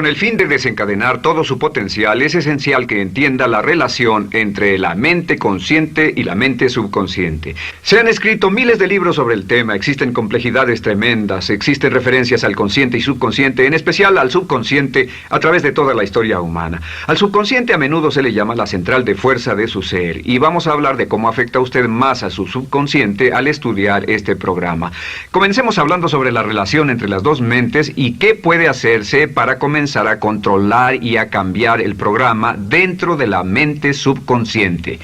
Con el fin de desencadenar todo su potencial, es esencial que entienda la relación entre la mente consciente y la mente subconsciente. Se han escrito miles de libros sobre el tema, existen complejidades tremendas, existen referencias al consciente y subconsciente, en especial al subconsciente, a través de toda la historia humana. Al subconsciente a menudo se le llama la central de fuerza de su ser, y vamos a hablar de cómo afecta a usted más a su subconsciente al estudiar este programa. Comencemos hablando sobre la relación entre las dos mentes y qué puede hacerse para comenzar a controlar y a cambiar el programa dentro de la mente subconsciente.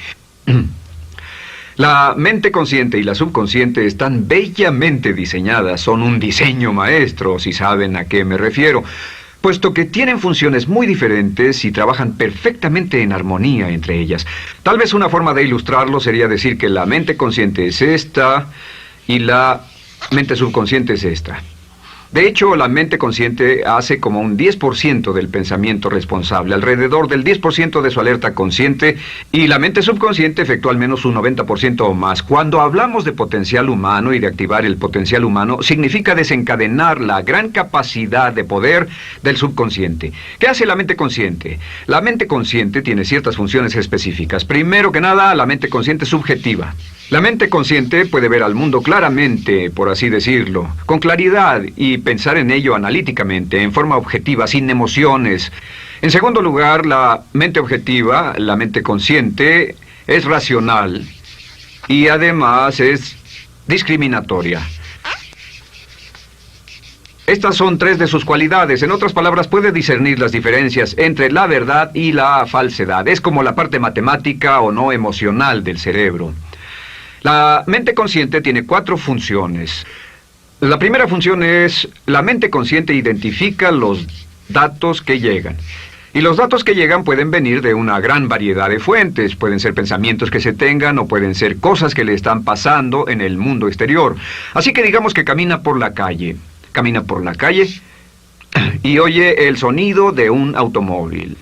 La mente consciente y la subconsciente están bellamente diseñadas, son un diseño maestro, si saben a qué me refiero, puesto que tienen funciones muy diferentes y trabajan perfectamente en armonía entre ellas. Tal vez una forma de ilustrarlo sería decir que la mente consciente es esta y la mente subconsciente es esta. De hecho, la mente consciente hace como un 10% del pensamiento responsable, alrededor del 10% de su alerta consciente, y la mente subconsciente efectúa al menos un 90% o más. Cuando hablamos de potencial humano y de activar el potencial humano, significa desencadenar la gran capacidad de poder del subconsciente. ¿Qué hace la mente consciente? La mente consciente tiene ciertas funciones específicas. Primero que nada, la mente consciente es subjetiva. La mente consciente puede ver al mundo claramente, por así decirlo, con claridad y pensar en ello analíticamente, en forma objetiva, sin emociones. En segundo lugar, la mente objetiva, la mente consciente, es racional y además es discriminatoria. Estas son tres de sus cualidades. En otras palabras, puede discernir las diferencias entre la verdad y la falsedad. Es como la parte matemática o no emocional del cerebro. La mente consciente tiene 4 funciones. La primera función es, la mente consciente identifica los datos que llegan. Y los datos que llegan pueden venir de una gran variedad de fuentes. Pueden ser pensamientos que se tengan o pueden ser cosas que le están pasando en el mundo exterior. Así que digamos que camina por la calle. Camina por la calle y oye el sonido de un automóvil.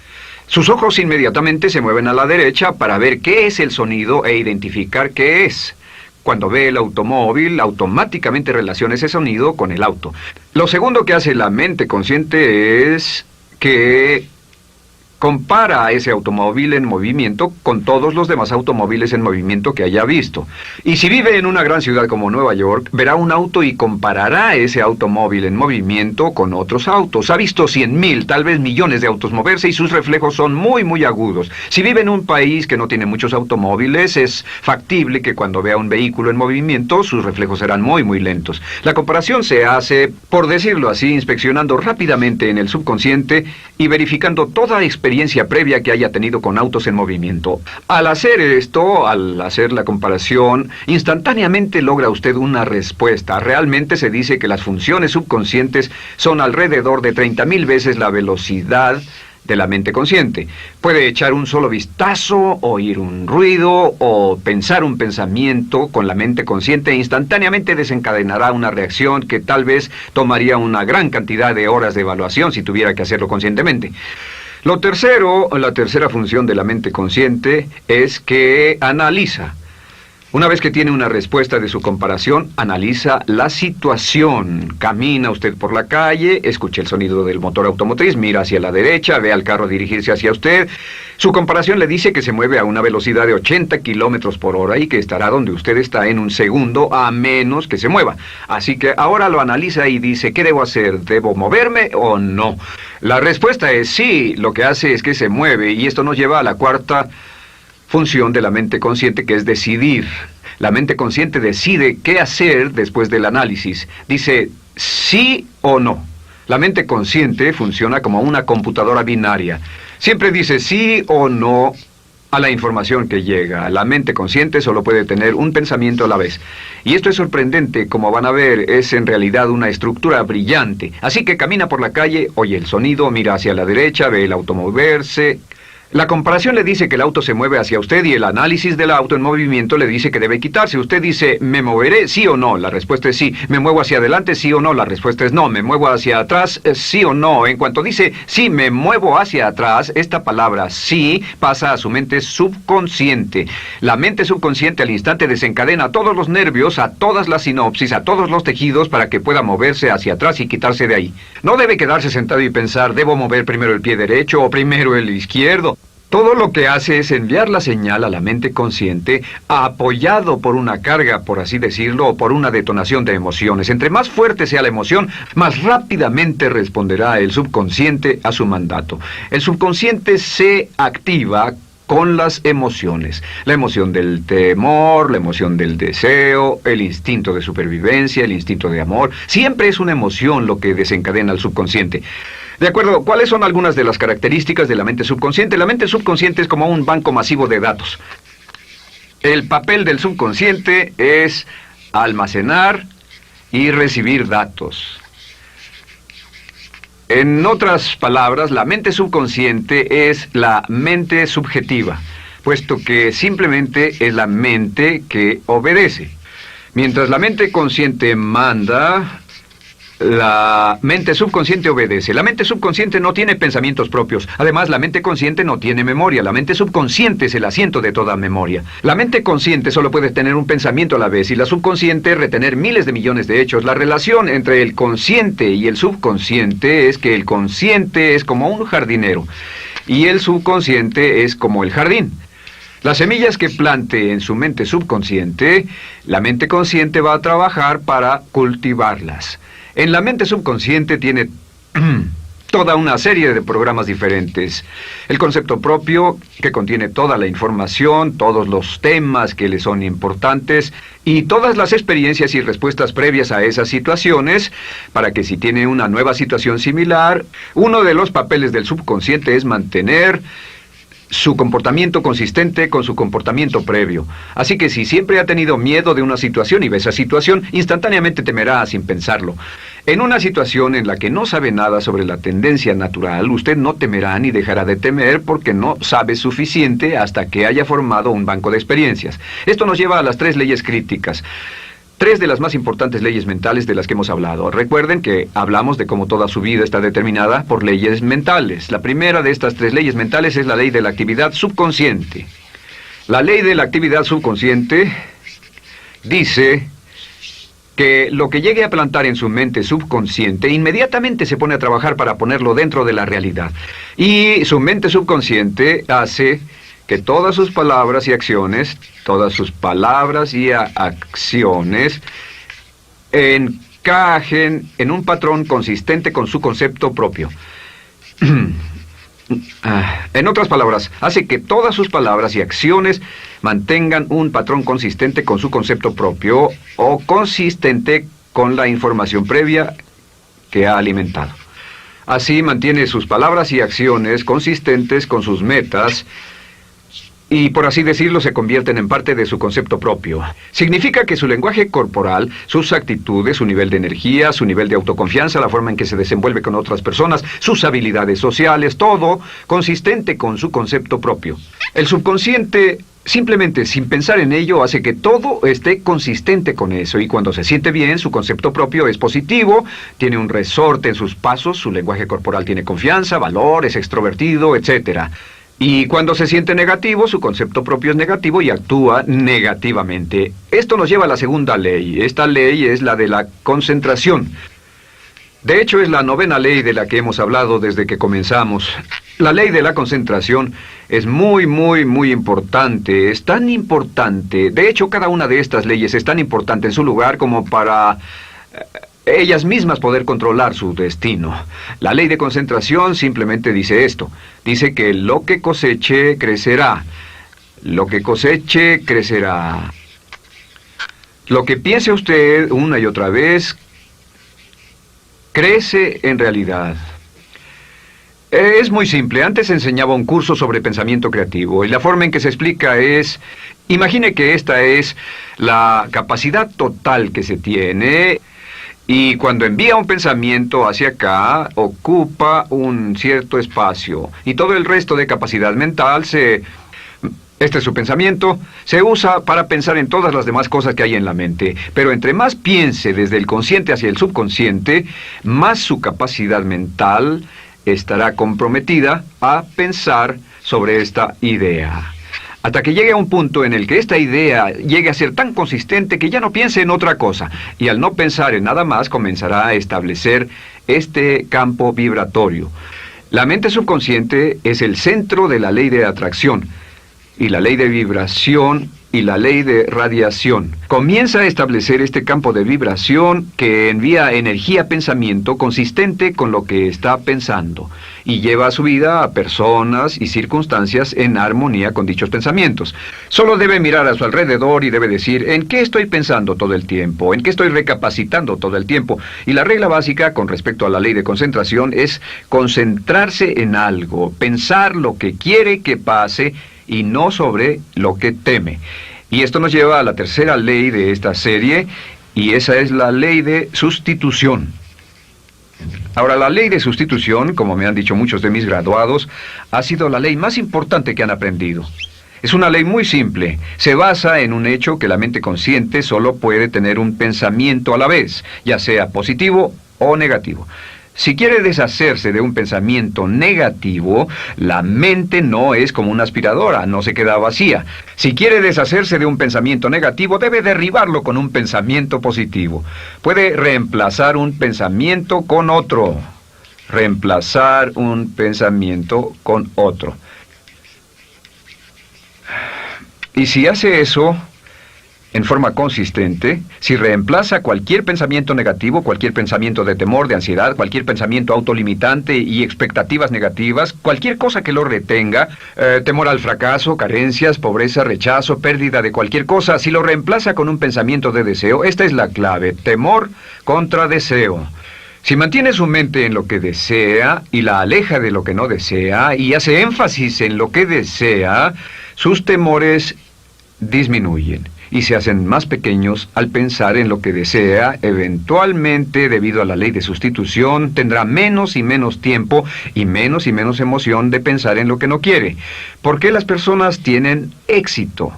Sus ojos inmediatamente se mueven a la derecha para ver qué es el sonido e identificar qué es. Cuando ve el automóvil, automáticamente relaciona ese sonido con el auto. Lo segundo que hace la mente consciente es que compara a ese automóvil en movimiento con todos los demás automóviles en movimiento que haya visto. Y si vive en una gran ciudad como Nueva York, verá un auto y comparará ese automóvil en movimiento con otros autos. Ha visto 100,000, tal vez millones de autos moverse y sus reflejos son muy, muy agudos. Si vive en un país que no tiene muchos automóviles, es factible que cuando vea un vehículo en movimiento, sus reflejos serán muy, muy lentos. La comparación se hace, por decirlo así, inspeccionando rápidamente en el subconsciente y verificando toda experiencia previa que haya tenido con autos en movimiento. Al hacer esto, al hacer la comparación, instantáneamente logra usted una respuesta. Realmente se dice que las funciones subconscientes son alrededor de 30,000 veces la velocidad de la mente consciente. Puede echar un solo vistazo, oír un ruido o pensar un pensamiento con la mente consciente e instantáneamente desencadenará una reacción que tal vez tomaría una gran cantidad de horas de evaluación si tuviera que hacerlo conscientemente. La tercera función de la mente consciente es que analiza. Una vez que tiene una respuesta de su comparación, analiza la situación. Camina usted por la calle, escucha el sonido del motor automotriz, mira hacia la derecha, ve al carro dirigirse hacia usted. Su comparación le dice que se mueve a una velocidad de 80 kilómetros por hora y que estará donde usted está en un segundo, a menos que se mueva. Así que ahora lo analiza y dice, ¿qué debo hacer? ¿Debo moverme o no? La respuesta es sí, lo que hace es que se mueve, y esto nos lleva a la cuarta función de la mente consciente, que es decidir. La mente consciente decide qué hacer después del análisis. Dice sí o no. La mente consciente funciona como una computadora binaria. Siempre dice sí o no a la información que llega. La mente consciente solo puede tener un pensamiento a la vez. Y esto es sorprendente, como van a ver, es en realidad una estructura brillante. Así que camina por la calle, oye el sonido, mira hacia la derecha, ve el auto moverse, La comparación le dice que el auto se mueve hacia usted y el análisis del auto en movimiento le dice que debe quitarse. Usted dice, ¿me moveré? ¿Sí o no? La respuesta es sí. ¿Me muevo hacia adelante? ¿Sí o no? La respuesta es no. ¿Me muevo hacia atrás? ¿Sí o no? En cuanto dice, sí, me muevo hacia atrás, esta palabra sí pasa a su mente subconsciente. La mente subconsciente al instante desencadena todos los nervios, a todas las sinapsis, a todos los tejidos para que pueda moverse hacia atrás y quitarse de ahí. No debe quedarse sentado y pensar, ¿debo mover primero el pie derecho o primero el izquierdo? Todo lo que hace es enviar la señal a la mente consciente, apoyado por una carga, por así decirlo, o por una detonación de emociones. Entre más fuerte sea la emoción, más rápidamente responderá el subconsciente a su mandato. El subconsciente se activa con las emociones. La emoción del temor, la emoción del deseo, el instinto de supervivencia, el instinto de amor. Siempre es una emoción lo que desencadena al subconsciente. De acuerdo, ¿cuáles son algunas de las características de la mente subconsciente? La mente subconsciente es como un banco masivo de datos. El papel del subconsciente es almacenar y recibir datos. En otras palabras, la mente subconsciente es la mente subjetiva, puesto que simplemente es la mente que obedece. Mientras la mente consciente manda, la mente subconsciente obedece. La mente subconsciente no tiene pensamientos propios. Además, la mente consciente no tiene memoria. La mente subconsciente es el asiento de toda memoria. La mente consciente solo puede tener un pensamiento a la vez y la subconsciente retener miles de millones de hechos. La relación entre el consciente y el subconsciente es que el consciente es como un jardinero y el subconsciente es como el jardín. Las semillas que plante en su mente subconsciente, la mente consciente va a trabajar para cultivarlas. En la mente subconsciente tiene toda una serie de programas diferentes. El concepto propio, que contiene toda la información, todos los temas que le son importantes y todas las experiencias y respuestas previas a esas situaciones, para que si tiene una nueva situación similar, uno de los papeles del subconsciente es mantener su comportamiento consistente con su comportamiento previo. Así que si siempre ha tenido miedo de una situación y ve esa situación, instantáneamente temerá sin pensarlo. En una situación en la que no sabe nada sobre la tendencia natural, usted no temerá ni dejará de temer porque no sabe suficiente hasta que haya formado un banco de experiencias. Esto nos lleva a las 3 leyes críticas. 3 de las más importantes leyes mentales de las que hemos hablado. Recuerden que hablamos de cómo toda su vida está determinada por leyes mentales. La primera de estas 3 leyes mentales es la ley de la actividad subconsciente. La ley de la actividad subconsciente dice que lo que llegue a plantar en su mente subconsciente inmediatamente se pone a trabajar para ponerlo dentro de la realidad. Y su mente subconsciente hace que todas sus palabras y acciones encajen en un patrón consistente con su concepto propio. En otras palabras, hace que todas sus palabras y acciones mantengan un patrón consistente con su concepto propio o consistente con la información previa que ha alimentado. Así mantiene sus palabras y acciones consistentes con sus metas y, por así decirlo, se convierten en parte de su concepto propio. Significa que su lenguaje corporal, sus actitudes, su nivel de energía, su nivel de autoconfianza, la forma en que se desenvuelve con otras personas, sus habilidades sociales, todo consistente con su concepto propio. El subconsciente, simplemente sin pensar en ello, hace que todo esté consistente con eso, y cuando se siente bien, su concepto propio es positivo, tiene un resorte en sus pasos, su lenguaje corporal tiene confianza, valor, es extrovertido, etc. Y cuando se siente negativo, su concepto propio es negativo y actúa negativamente. Esto nos lleva a la segunda ley. Esta ley es la de la concentración. De hecho, es la 9ª ley de la que hemos hablado desde que comenzamos. La ley de la concentración es muy importante. Es tan importante. De hecho, cada una de estas leyes es tan importante en su lugar como para ellas mismas poder controlar su destino. La ley de concentración simplemente dice esto. Dice que lo que coseche, crecerá. Lo que coseche, crecerá. Lo que piense usted una y otra vez, crece en realidad. Es muy simple. Antes enseñaba un curso sobre pensamiento creativo y la forma en que se explica es: imagine que esta es la capacidad total que se tiene Y cuando envía un pensamiento hacia acá, ocupa un cierto espacio. Y todo el resto de capacidad mental este es su pensamiento, se usa para pensar en todas las demás cosas que hay en la mente. Pero entre más piense desde el consciente hacia el subconsciente, más su capacidad mental estará comprometida a pensar sobre esta idea. Hasta que llegue a un punto en el que esta idea llegue a ser tan consistente que ya no piense en otra cosa. Y al no pensar en nada más, comenzará a establecer este campo vibratorio. La mente subconsciente es el centro de la ley de atracción, y la ley de vibración y la ley de radiación. Comienza a establecer este campo de vibración que envía energía-pensamiento consistente con lo que está pensando y lleva a su vida a personas y circunstancias en armonía con dichos pensamientos. Solo debe mirar a su alrededor y debe decir, ¿en qué estoy pensando todo el tiempo? ¿En qué estoy recapacitando todo el tiempo? Y la regla básica con respecto a la ley de concentración es concentrarse en algo, pensar lo que quiere que pase y no sobre lo que teme. Y esto nos lleva a la tercera ley de esta serie, y esa es la ley de sustitución. Ahora, la ley de sustitución, como me han dicho muchos de mis graduados, ha sido la ley más importante que han aprendido. Es una ley muy simple. Se basa en un hecho que la mente consciente solo puede tener un pensamiento a la vez, ya sea positivo o negativo. Si quiere deshacerse de un pensamiento negativo, la mente no es como una aspiradora, no se queda vacía. Si quiere deshacerse de un pensamiento negativo, debe derribarlo con un pensamiento positivo. Puede reemplazar un pensamiento con otro. Reemplazar un pensamiento con otro. Y si hace eso en forma consistente, si reemplaza cualquier pensamiento negativo, cualquier pensamiento de temor, de ansiedad, cualquier pensamiento autolimitante y expectativas negativas, cualquier cosa que lo retenga, temor al fracaso, carencias, pobreza, rechazo, pérdida de cualquier cosa, si lo reemplaza con un pensamiento de deseo, esta es la clave: temor contra deseo. Si mantiene su mente en lo que desea y la aleja de lo que no desea y hace énfasis en lo que desea, sus temores disminuyen y se hacen más pequeños al pensar en lo que desea. Eventualmente, debido a la ley de sustitución, tendrá menos y menos tiempo y menos emoción de pensar en lo que no quiere. ¿Por qué las personas tienen éxito?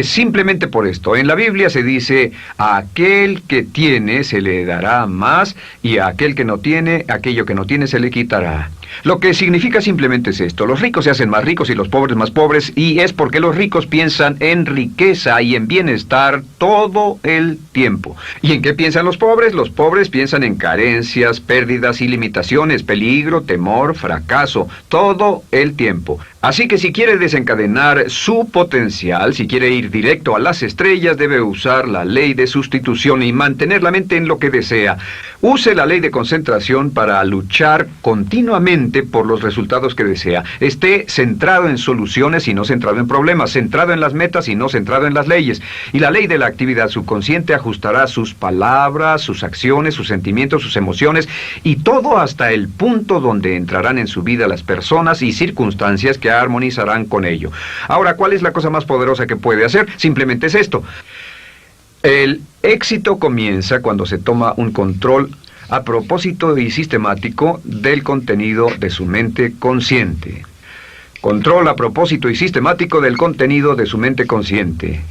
Simplemente por esto. En la Biblia se dice, a aquel que tiene se le dará más, y a aquel que no tiene, aquello que no tiene se le quitará. Lo que significa simplemente es esto: los ricos se hacen más ricos y los pobres más pobres, y es porque los ricos piensan en riqueza y en bienestar todo el tiempo. ¿Y en qué piensan los pobres? Los pobres piensan en carencias, pérdidas y limitaciones, peligro, temor, fracaso, todo el tiempo. Así que si quiere desencadenar su potencial, si quiere ir directo a las estrellas, debe usar la ley de sustitución y mantener la mente en lo que desea. Use la ley de concentración para luchar continuamente por los resultados que desea. Esté centrado en soluciones y no centrado en problemas, centrado en las metas y no centrado en las leyes. Y la ley de la actividad subconsciente ajustará sus palabras, sus acciones, sus sentimientos, sus emociones y todo hasta el punto donde entrarán en su vida las personas y circunstancias que armonizarán con ello. Ahora, ¿cuál es la cosa más poderosa que puede hacer? Simplemente es esto. El éxito comienza cuando se toma un control a propósito y sistemático del contenido de su mente consciente. Control a propósito y sistemático del contenido de su mente consciente.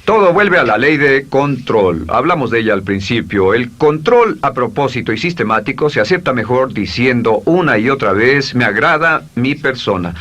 Todo vuelve a la ley de control. Hablamos de ella al principio. El control a propósito y sistemático se acepta mejor diciendo una y otra vez: me agrada mi persona.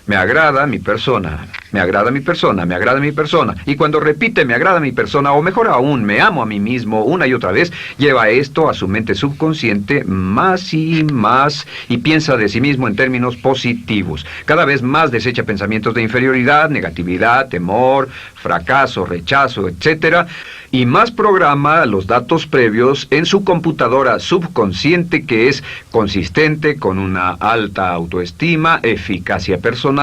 Me agrada mi persona, me agrada mi persona, me agrada mi persona. Y cuando repite me agrada mi persona, o mejor aún, me amo a mí mismo una y otra vez, lleva esto a su mente subconsciente más y más y piensa de sí mismo en términos positivos. Cada vez más desecha pensamientos de inferioridad, negatividad, temor, fracaso, rechazo, etc. Y más programa los datos previos en su computadora subconsciente, que es consistente con una alta autoestima, eficacia personal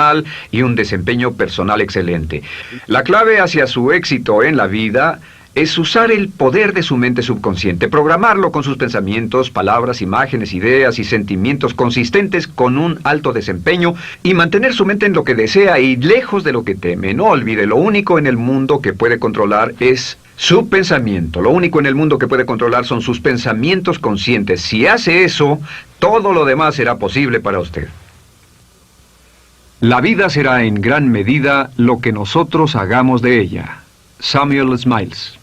y un desempeño personal excelente. La clave hacia su éxito en la vida es usar el poder de su mente subconsciente, programarlo con sus pensamientos, palabras, imágenes, ideas y sentimientos consistentes con un alto desempeño y mantener su mente en lo que desea y lejos de lo que teme. No olvide, lo único en el mundo que puede controlar es Su pensamiento. Lo único en el mundo que puede controlar son sus pensamientos conscientes. Si hace eso, todo lo demás será posible para usted. La vida será en gran medida lo que nosotros hagamos de ella. Samuel Smiles.